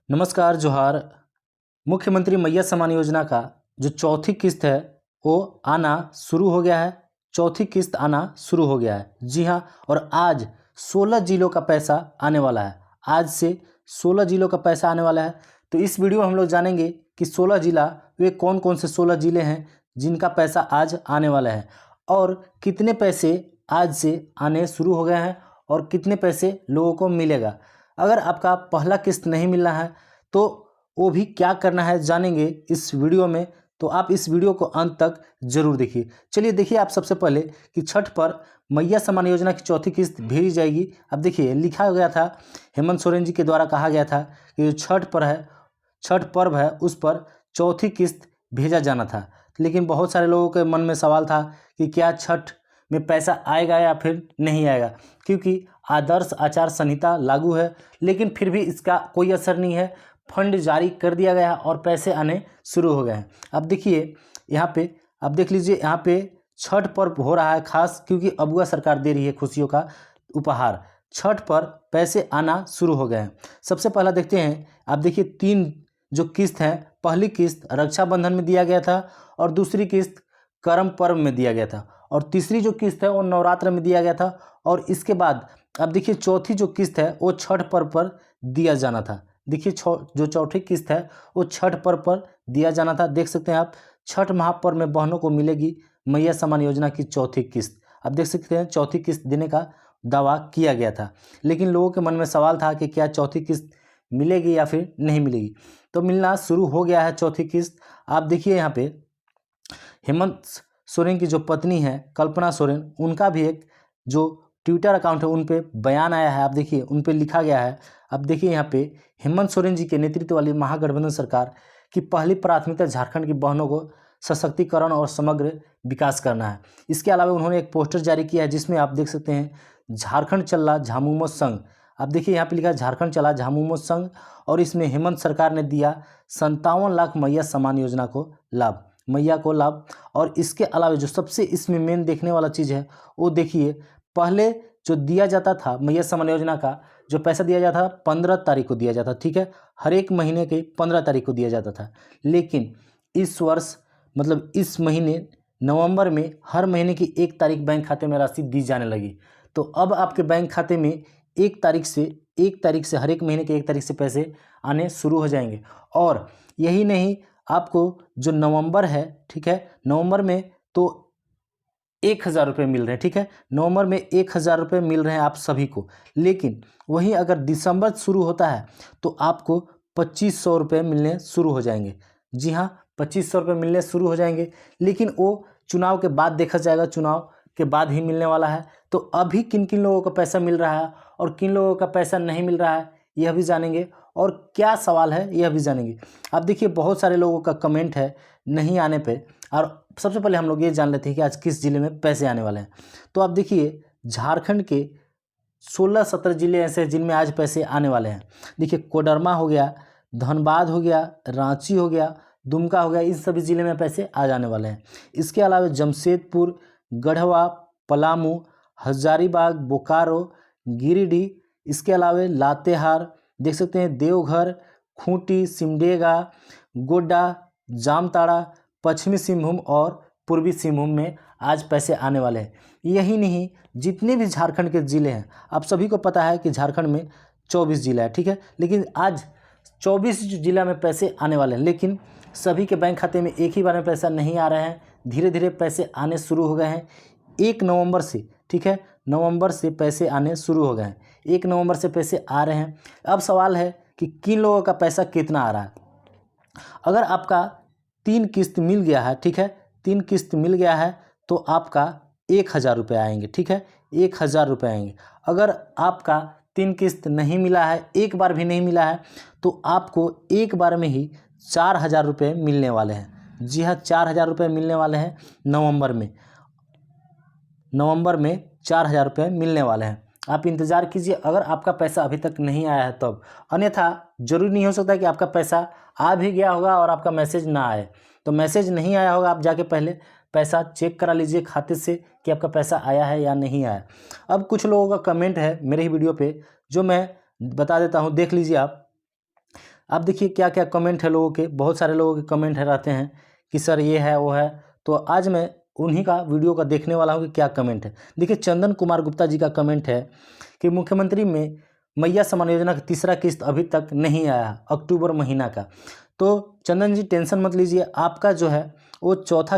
नमस्कार जोहार। मुख्यमंत्री मैया सम्मान योजना का जो चौथी किस्त है वो आना शुरू हो गया है। चौथी किस्त आना शुरू हो गया है, जी हाँ। और आज 16 जिलों का पैसा आने वाला है। आज से 16 जिलों का पैसा आने वाला है। तो इस वीडियो में हम लोग जानेंगे कि 16 जिला वे कौन कौन से 16 जिले हैं जिनका पैसा आज आने वाला है, और कितने पैसे आज से आने शुरू हो गए हैं और कितने पैसे लोगों को मिलेगा। अगर आपका पहला किस्त नहीं मिल रहा है तो वो भी क्या करना है जानेंगे इस वीडियो में। तो आप इस वीडियो को अंत तक जरूर देखिए। चलिए देखिए आप सबसे पहले कि छठ पर मैया सम्मान योजना की चौथी किस्त भेजी जाएगी। अब देखिए लिखा गया था, हेमंत सोरेन जी के द्वारा कहा गया था कि जो छठ पर्व है उस पर चौथी किस्त भेजा जाना था। लेकिन बहुत सारे लोगों के मन में सवाल था कि क्या छठ में पैसा आएगा या फिर नहीं आएगा, क्योंकि आदर्श आचार संहिता लागू है। लेकिन फिर भी इसका कोई असर नहीं है। फंड जारी कर दिया गया और पैसे आने शुरू हो गए हैं। अब देखिए यहाँ पे, अब देख लीजिए यहाँ पे छठ पर्व हो रहा है खास, क्योंकि अबुआ सरकार दे रही है खुशियों का उपहार। छठ पर पैसे आना शुरू हो गए हैं। सबसे पहला देखते हैं, आप देखिए 3 जो किस्त हैं, पहली किस्त रक्षाबंधन में दिया गया था और दूसरी किस्त करम पर्व में दिया गया था और तीसरी जो किस्त है वो नवरात्र में दिया गया था। और इसके बाद अब देखिए चौथी जो किस्त है वो छठ पर्व पर दिया जाना था। देखिए जो चौथी किस्त है वो छठ पर्व पर दिया जाना था। देख सकते हैं आप, छठ महापर्व में बहनों को मिलेगी मैया सम्मान योजना की चौथी किस्त। अब देख सकते हैं चौथी किस्त देने का दावा किया गया था, लेकिन लोगों के मन में सवाल था कि क्या चौथी किस्त मिलेगी या फिर नहीं मिलेगी। तो मिलना शुरू हो गया है चौथी किस्त। आप देखिए यहाँ पे हेमंत सोरेन की जो पत्नी है कल्पना सोरेन, उनका भी एक जो ट्विटर अकाउंट है उन पे बयान आया है। आप देखिए उन पे लिखा गया है। अब देखिए यहाँ पे हेमंत सोरेन जी के नेतृत्व वाली महागठबंधन सरकार की पहली प्राथमिकता झारखंड की बहनों को सशक्तिकरण और समग्र विकास करना है। इसके अलावा उन्होंने एक पोस्टर जारी किया है जिसमें आप देख सकते हैं झारखंड चला झामुमो संघ। आप देखिए यहाँ पे लिखा है झारखंड चला झामुमो संघ, और इसमें हेमंत सरकार ने दिया 57 लाख मैया सम्मान योजना को लाभ, मैया को लाभ। और इसके अलावा जो सबसे इसमें मेन देखने वाला चीज़ है वो देखिए, पहले जो दिया जाता था मैया सम्मान योजना का जो पैसा दिया जाता था 15 तारीख को दिया जाता, ठीक है, हर एक महीने के 15 तारीख को दिया जाता था। लेकिन इस वर्ष मतलब इस महीने नवंबर में हर महीने की 1 तारीख बैंक खाते में राशि दी जाने लगी। तो अब आपके बैंक खाते में 1 तारीख से हर एक महीने के 1 तारीख से पैसे आने शुरू हो जाएंगे। और यही नहीं, आपको जो नवंबर है, ठीक है, नवंबर में तो 1000 रुपये मिल रहे हैं, ठीक है, नवंबर में 1000 रुपये मिल रहे हैं आप सभी को। लेकिन वहीं अगर दिसंबर शुरू होता है तो आपको 2500 रुपये मिलने शुरू हो जाएंगे। जी हाँ, 2500 रुपये मिलने शुरू हो जाएंगे। लेकिन वो चुनाव के बाद देखा जाएगा, चुनाव के बाद ही मिलने वाला है। तो अभी किन किन लोगों का पैसा मिल रहा है और किन लोगों का पैसा नहीं मिल रहा है यह भी जानेंगे, और क्या सवाल है यह भी जानेंगे। अब देखिए बहुत सारे लोगों का कमेंट है नहीं आने पे, और सबसे पहले हम लोग ये जान लेते हैं कि आज किस जिले में पैसे आने वाले हैं। तो आप देखिए झारखंड के 16-17 जिले ऐसे हैं जिनमें आज पैसे आने वाले हैं। देखिए कोडरमा हो गया, धनबाद हो गया, रांची हो गया, दुमका हो गया, इन सभी जिले में पैसे आ जाने वाले हैं। इसके अलावा जमशेदपुर, गढ़वा, पलामू, हजारीबाग, बोकारो, गिरिडीह, इसके अलावा लातेहार, देख सकते हैं देवघर, खूंटी, सिमडेगा, गोड्डा, जामताड़ा, पश्चिमी सिंहभूम और पूर्वी सिंहभूम में आज पैसे आने वाले हैं। यही नहीं, जितने भी झारखंड के ज़िले हैं, आप सभी को पता है कि झारखंड में 24 जिला है, ठीक है, लेकिन आज 24 जिला में पैसे आने वाले हैं। लेकिन सभी के बैंक खाते में एक ही बार में पैसा नहीं आ रहे हैं, धीरे धीरे पैसे आने शुरू हो गए हैं 1 नवंबर से, ठीक है, नवंबर से पैसे आने शुरू हो गए हैं, 1 नवंबर से पैसे आ रहे हैं। अब सवाल है कि किन लोगों का पैसा कितना आ रहा है। अगर आपका 3 किस्त मिल गया है, ठीक है, 3 किस्त मिल गया है तो आपका 1000 रुपये आएंगे, ठीक है, 1000 रुपये आएंगे। अगर आपका 3 किस्त नहीं मिला है, एक बार भी नहीं मिला है, तो आपको एक बार में ही 4000 रुपये मिलने वाले हैं। जी हाँ, 4000 रुपये मिलने वाले हैं नवंबर में। नवंबर में 4000 रुपये मिलने वाले हैं। आप इंतज़ार कीजिए अगर आपका पैसा अभी तक नहीं आया है तब। अन्यथा ज़रूरी नहीं हो सकता कि आपका पैसा आ भी गया होगा और आपका मैसेज ना आए। तो मैसेज नहीं आया होगा, आप जाके पहले पैसा चेक करा लीजिए खाते से कि आपका पैसा आया है या नहीं आया। अब कुछ लोगों का कमेंट है मेरे ही वीडियो पे जो मैं बता देता हूँ, देख लीजिए आप। आप देखिए क्या क्या कमेंट है लोगों के, बहुत सारे लोगों के कमेंट है रहते हैं कि सर ये है वो है। तो आज मैं उन्हीं का वीडियो का देखने वाला हूँ कि क्या कमेंट है। देखिए चंदन कुमार गुप्ता जी का कमेंट है कि मुख्यमंत्री में मैया सम्मान योजना का तीसरा किस्त अभी तक नहीं आया, अक्टूबर महीना का। तो चंदन जी टेंशन मत लीजिए, आपका जो है वो चौथा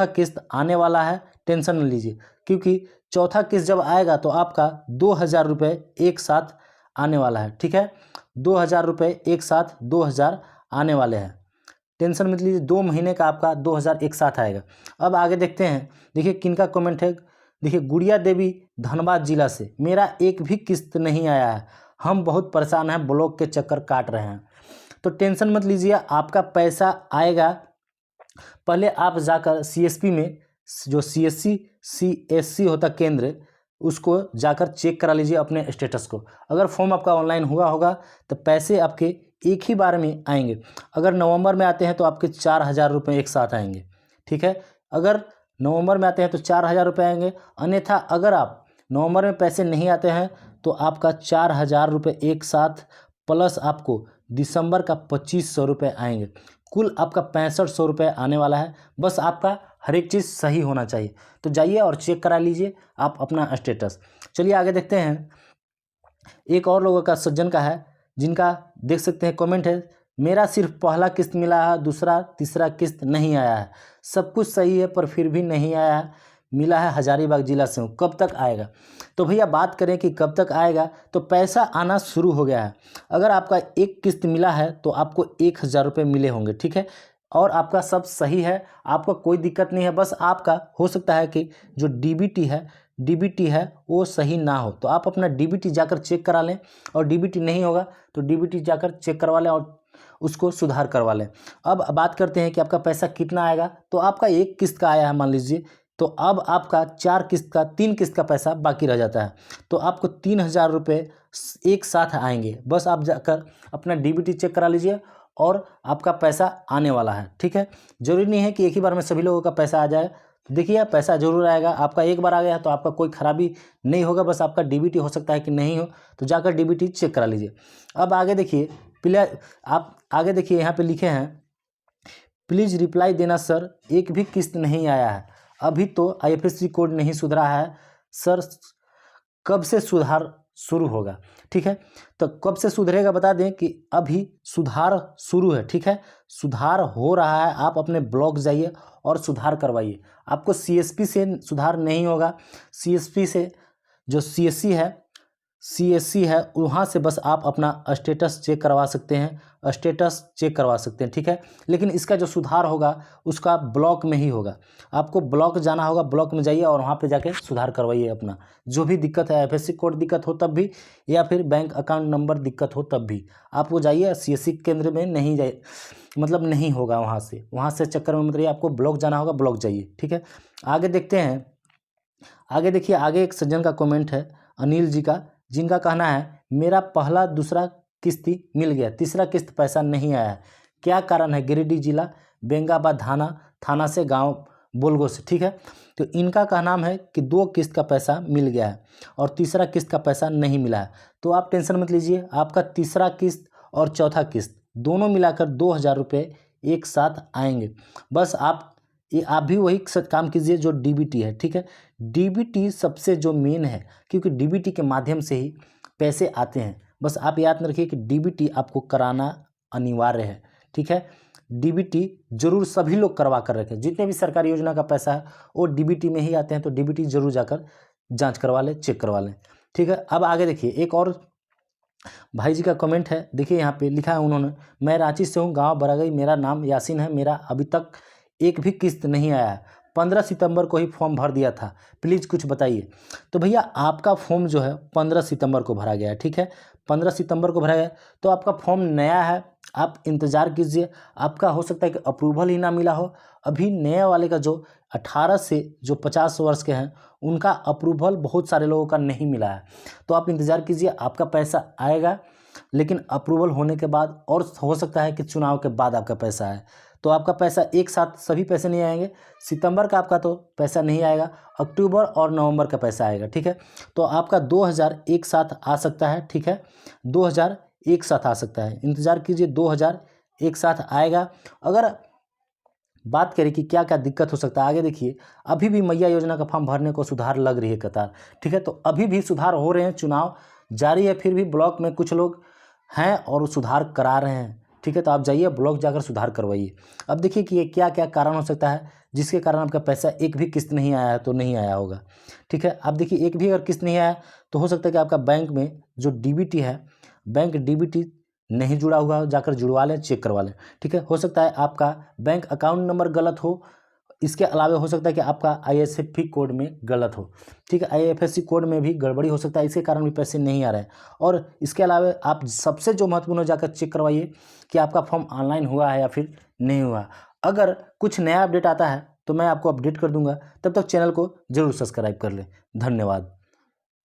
किस्त आने वाला है, टेंशन न लीजिए। क्योंकि चौथा किस्त जब आएगा तो आपका 2,000 रुपये एक साथ आने वाला है, ठीक है। 2,000 रुपये एक साथ 2,000 आने वाले हैं, टेंशन मत लीजिए। 2 महीने का आपका 2,000 एक साथ आएगा। अब आगे देखते हैं, देखिए किनका कमेंट है। देखिए गुड़िया देवी धनबाद जिला से, मेरा एक भी किस्त नहीं आया है, हम बहुत परेशान हैं, ब्लॉक के चक्कर काट रहे हैं। तो टेंशन मत लीजिए, आपका पैसा आएगा। पहले आप जाकर सीएसपी में, जो सीएससी होता केंद्र, उसको जाकर चेक करा लीजिए अपने स्टेटस को। अगर फॉर्म आपका ऑनलाइन हुआ होगा तो पैसे आपके एक ही बार में आएंगे। अगर नवंबर में आते हैं तो आपके 4,000 रुपये एक साथ आएंगे, ठीक है। अगर नवंबर में आते हैं तो 4,000 रुपये आएंगे। अन्यथा अगर आप नवंबर में पैसे नहीं आते हैं तो आपका 4,000 रुपये एक साथ प्लस आपको दिसंबर का 2,500 रुपये आएंगे। कुल आपका 6,500 रुपये आने वाला है। बस आपका हर एक चीज़ सही होना चाहिए। तो जाइए और चेक करा लीजिए आप अपना स्टेटस। चलिए आगे देखते हैं। एक और लोगों का, सज्जन का है, जिनका देख सकते हैं कमेंट है, मेरा सिर्फ पहला किस्त मिला है, दूसरा तीसरा किस्त नहीं आया है। सब कुछ सही है पर फिर भी नहीं आया है, मिला है हजारीबाग जिला से हूँ, कब तक आएगा। तो भैया बात करें कि कब तक आएगा, तो पैसा आना शुरू हो गया है। अगर आपका एक किस्त मिला है तो आपको 1,000 रुपये मिले होंगे, ठीक है। और आपका सब सही है, आपका कोई दिक्कत नहीं है। बस आपका हो सकता है कि जो डीबीटी है वो सही ना हो, तो आप अपना डीबीटी जाकर चेक करा लें। और डीबीटी नहीं होगा तो डीबीटी जाकर चेक करवा लें और उसको सुधार करवा लें। अब बात करते हैं कि आपका पैसा कितना आएगा। तो आपका एक किस्त का आया है मान लीजिए, तो अब आपका 3 किस्त का पैसा बाकी रह जाता है। तो आपको 3,000 रुपये एक साथ आएंगे। बस आप जाकर अपना डीबीटी चेक करा लीजिए और आपका पैसा आने वाला है, ठीक है। जरूरी नहीं है कि एक ही बार में सभी लोगों का पैसा आ जाए। देखिए पैसा जरूर आएगा। आपका एक बार आ गया तो आपका कोई खराबी नहीं होगा, बस आपका डीबीटी हो सकता है कि नहीं हो, तो जाकर डीबीटी चेक करा लीजिए। अब आगे देखिए, आप आगे देखिए, यहाँ पे लिखे हैं, प्लीज़ रिप्लाई देना सर, एक भी किस्त नहीं आया है, अभी तो आईएफएससी कोड नहीं सुधरा है सर, कब से सुधार शुरू होगा। ठीक है, तो कब से सुधरेगा बता दें कि अभी सुधार शुरू है, ठीक है, सुधार हो रहा है। आप अपने ब्लॉक जाइए और सुधार करवाइए। आपको सीएसपी से सुधार नहीं होगा, सीएसपी से जो सीएससी है वहाँ से बस आप अपना स्टेटस चेक करवा सकते हैं, ठीक है। लेकिन इसका जो सुधार होगा उसका ब्लॉक में ही होगा। आपको ब्लॉक जाना होगा, ब्लॉक में जाइए और वहाँ पे जाके सुधार करवाइए अपना जो भी दिक्कत है, आईएफएससी कोड दिक्कत हो तब भी, या फिर बैंक अकाउंट नंबर दिक्कत हो तब भी आपको जाइए। सीएससी केंद्र में नहीं जाइए, मतलब नहीं होगा, वहाँ से चक्कर में मत रहिए, आपको ब्लॉक जाना होगा, ब्लॉक जाइए, ठीक है। आगे देखते हैं, आगे देखिए, आगे एक सज्जन का कमेंट है अनिल जी का, जिनका कहना है मेरा पहला दूसरा किस्ती मिल गया, तीसरा किस्त पैसा नहीं आया है, क्या कारण है। गिरिडीह जिला बेंगाबाद थाना से, गांव बोलगो से, ठीक है। तो इनका कहना है कि 2 किस्त का पैसा मिल गया है और तीसरा किस्त का पैसा नहीं मिला है। तो आप टेंशन मत लीजिए, आपका तीसरा किस्त और चौथा किस्त दोनों मिलाकर 2,000 रुपये एक साथ आएंगे। बस आप भी वही काम कीजिए जो डीबीटी है, ठीक है। डीबीटी सबसे जो मेन है, क्योंकि डीबीटी के माध्यम से ही पैसे आते हैं। बस आप याद रखिए कि डीबीटी आपको कराना अनिवार्य है, ठीक है। डीबीटी जरूर सभी लोग करवा कर रखें, जितने भी सरकारी योजना का पैसा है वो डीबीटी में ही आते हैं, तो डीबीटी जरूर जाकर जांच करवा लें, चेक करवा लें, ठीक है। अब आगे देखिए, एक और भाई जी का कमेंट है, देखिए यहाँ पे लिखा है उन्होंने, मैं रांची से हूँ, गांव बरागई, मेरा नाम यासीन है, मेरा अभी तक एक भी किस्त नहीं आया है, 15 सितंबर को ही फॉर्म भर दिया था, प्लीज़ कुछ बताइए। तो भैया आपका फॉर्म जो है 15 सितंबर को भरा गया है, ठीक है, 15 सितंबर को भरा गया, तो आपका फॉर्म नया है, आप इंतज़ार कीजिए। आपका हो सकता है कि अप्रूवल ही ना मिला हो। अभी नए वाले का जो 18 से जो 50 वर्ष के हैं उनका अप्रूवल बहुत सारे लोगों का नहीं मिला है, तो आप इंतज़ार कीजिए, आपका पैसा आएगा। लेकिन अप्रूवल होने के बाद, और हो सकता है कि चुनाव के बाद आपका पैसा आए, तो आपका पैसा एक साथ सभी पैसे नहीं आएंगे। सितंबर का आपका तो पैसा नहीं आएगा, अक्टूबर और नवंबर का पैसा आएगा, ठीक है। तो आपका 2,000 एक साथ आ सकता है, ठीक है, 2,000 एक साथ आ सकता है, इंतज़ार कीजिए 2000 एक साथ आएगा। अगर बात करें कि क्या क्या दिक्कत हो सकता है, आगे देखिए, अभी भी मैया योजना का फॉर्म भरने को सुधार लग रही है कतार, ठीक है। तो अभी भी सुधार हो रहे हैं, चुनाव जारी है, फिर भी ब्लॉक में कुछ लोग हैं और वो सुधार करा रहे हैं, ठीक है। तो आप जाइए ब्लॉक जाकर सुधार करवाइए। अब देखिए कि ये क्या क्या कारण हो सकता है जिसके कारण आपका पैसा एक भी किस्त नहीं आया है, तो नहीं आया होगा, ठीक है। आप देखिए एक भी अगर किस्त नहीं आया तो हो सकता है कि आपका बैंक में जो डीबीटी है, बैंक डीबीटी नहीं जुड़ा हुआ हो, जाकर जुड़वा लें, चेक करवा लें, ठीक है। हो सकता है आपका बैंक अकाउंट नंबर गलत हो, इसके अलावा हो सकता है कि आपका आईएफएससी कोड में गलत हो, ठीक है। आईएफएससी कोड में भी गड़बड़ी हो सकता है, इसके कारण भी पैसे नहीं आ रहे हैं। और इसके अलावा आप सबसे जो महत्वपूर्ण हो, जाकर चेक करवाइए कि आपका फॉर्म ऑनलाइन हुआ है या फिर नहीं हुआ। अगर कुछ नया अपडेट आता है तो मैं आपको अपडेट कर दूंगा, तब तक चैनल को जरूर सब्सक्राइब कर लें। धन्यवाद।